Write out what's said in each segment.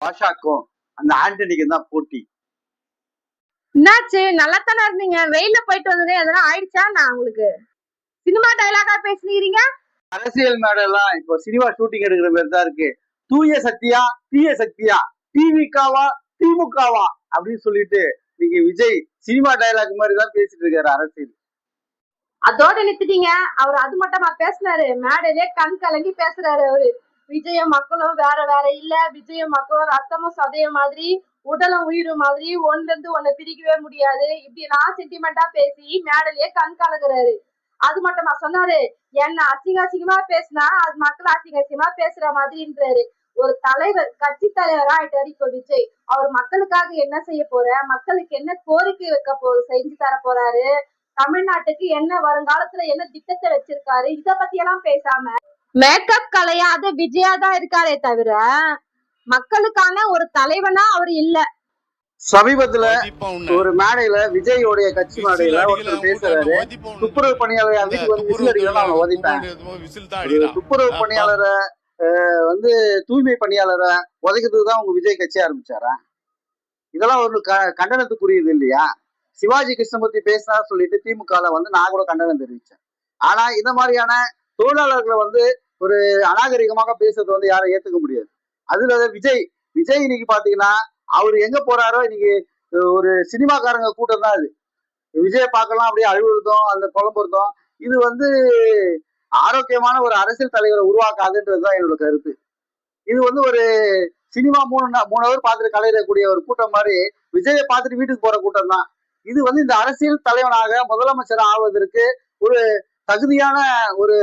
பாஷாக்கும் அந்த ஆண்டனிக்கும் தான் போட்டி. என்னாச்சு? நல்லாத்தானே இருந்தீங்க. வெயில்ல போயிட்டு வந்ததே எதனா ஆயிடுச்சா? நான் உங்களுக்கு சினிமா டைலாகா பேசுறீங்க. அரசியல் மேடெல்லாம் இப்போ சினிமா ஷூட்டிங் எடுக்கிற மாதிரி தான் இருக்கு. தூய சக்தியா தீய சக்தியா, டிவிக்காவா திமுகவா அப்படின்னு சொல்லிட்டு நீங்க விஜய் சினிமா டைலாக் மாதிரி தான் பேசிட்டு இருக்காரு அரசியல். அதோட நிறுத்திட்டீங்க. அவர் அது மட்டுமா பேசினாரு? மேடையிலே கண் கலங்கி பேசுறாரு அவரு. விஜய மக்களும் வேற வேற இல்ல, விஜய மக்களும் ரத்தமும் சதயம் மாதிரி, உடலும் உயிரும் மாதிரி, ஒண்ணுல இருந்து ஒண்ணு பிரிக்கவே முடியாது, இப்படி எல்லாம் சென்டிமெண்டா பேசி மேடையிலேயே கண் கலங்குறாரு. அது மட்டுமா சொன்னாரு? என்ன அசிங்கமா பேசினா அது மக்கள் அசிங்கமா பேசுற மாதிரின்றாரு. ஒரு தலைவர், கட்சி தலைவரா ஆயிட்டாரு இப்ப விஜய். அவர் மக்களுக்காக என்ன செய்ய போற, மக்களுக்கு என்ன கோரிக்கை செஞ்சு தர போறாரு, தமிழ்நாட்டுக்கு என்ன வருங்காலத்துல என்ன திட்டத்தை வச்சிருக்காரு, இத பத்தி எல்லாம் பேசாம மேக்கப் கலையாத விஜயா தான் இருக்காரே தவிர மக்களுக்கான ஒரு தலைவனா அவர் இல்ல. சமீபத்துல ஒரு மேடையில விஜயோடைய கட்சி மேடையில ஒருத்தர் பேசுறாரு, துப்புரவு பணியாளர் வீட்டுக்கு வந்து விசில் அடிக்கலாம் அவங்க உதைப்பேன். துப்புரவு பணியாளரை வந்து தூய்மை பணியாளரை உதைக்கிறதுக்கு தான் உங்க விஜய் கட்சி ஆரம்பிச்சாரா? இதெல்லாம் ஒரு கண்டனத்துக்குரியது இல்லையா? சிவாஜி கிருஷ்ணமூர்த்தி பேசினா சொல்லிட்டு திமுகல வந்து நான் கூட கண்டனம் தெரிவிச்சேன். ஆனா இந்த மாதிரியான தொழிலாளர்களை வந்து ஒரு அநாகரிகமாக பேசுறது வந்து யாரும் ஏத்துக்க முடியாது. அதுல விஜய் இன்னைக்கு பாத்தீங்கன்னா அவரு எங்க போறாரோ இன்னைக்கு ஒரு சினிமாக்காரங்க கூட்டம் தான் அது. விஜய பார்க்கலாம் அப்படியே அழுவுறதும் அந்த புலம்புறதும் இது வந்து ஆரோக்கியமான ஒரு அரசியல் தலைவரை உருவாக்காதுன்றதுதான் என்னோட கருத்து. இது வந்து ஒரு சினிமா 3 ஹவர் பார்த்துட்டு கலையிடக்கூடிய ஒரு கூட்டம் மாதிரி விஜயை பார்த்துட்டு வீட்டுக்கு போற கூட்டம் தான். இது வந்து இந்த அரசியல் தலைவனாக முதலமைச்சர் ஆவதற்கு ஒரு தகுதியான ஒரு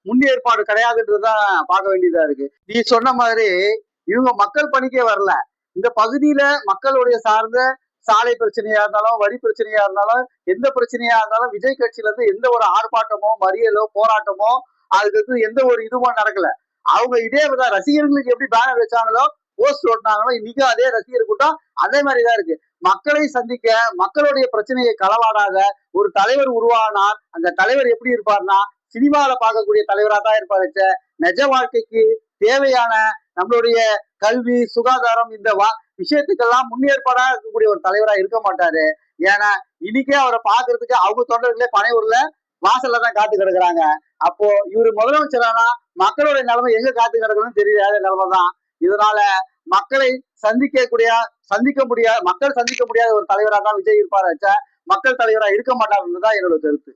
முன்னேற்பாடு கிடையாதுன்றதுதான் பார்க்க வேண்டியதா இருக்கு. நீ சொன்ன மாதிரி இவங்க மக்கள் பணிக்கே வரல. இந்த பகுதியில மக்களுடைய சார்ந்த சாலை பிரச்சனையா இருந்தாலும், வரி பிரச்சனையா இருந்தாலும், எந்த பிரச்சனையா இருந்தாலும் விஜய் கட்சியில இருந்து எந்த ஒரு ஆர்ப்பாட்டமோ மறியலோ போராட்டமோ அதுக்கு எந்த ஒரு இதுவும் நடக்கல. அவங்க இதே வித ரசிகர்களுக்கு எப்படி பேனர் வச்சாங்களோ போஸ்ட் ஓட்டினாங்களோ இன்னைக்கு அதே ரசிகர் கூட்டம் அதே மாதிரிதான் இருக்கு. மக்களை சந்திக்க மக்களுடைய பிரச்சனையை களவாடாத ஒரு தலைவர் உருவானார். அந்த தலைவர் எப்படி இருப்பார்னா சினிமாவில பார்க்கக்கூடிய தலைவரா தான் இருப்பாரு. நிஜ வாழ்க்கைக்கு தேவையான நம்மளுடைய கல்வி சுகாதாரம் இந்த விஷயத்துக்கெல்லாம் முன்னேற்பாடா இருக்கக்கூடிய ஒரு தலைவரா இருக்க மாட்டாரு. ஏன்னா இன்னைக்கே அவரை பாக்குறதுக்கு அவங்க தொண்டர்களே பனையூர்ல வாசல்ல தான் காத்து கிடக்குறாங்க. அப்போ இவரு முதலமைச்சரானா மக்களுடைய நிலைமை எங்க காத்து கிடக்குறதுன்னு தெரியாத நிலைமை தான். இதனால மக்களை சந்திக்க முடியாத ஒரு தலைவரா தான் விஜய் இருப்பாரு. மக்கள் தலைவரா இருக்க மாட்டாருன்றதுதான் என்னோட கருத்து.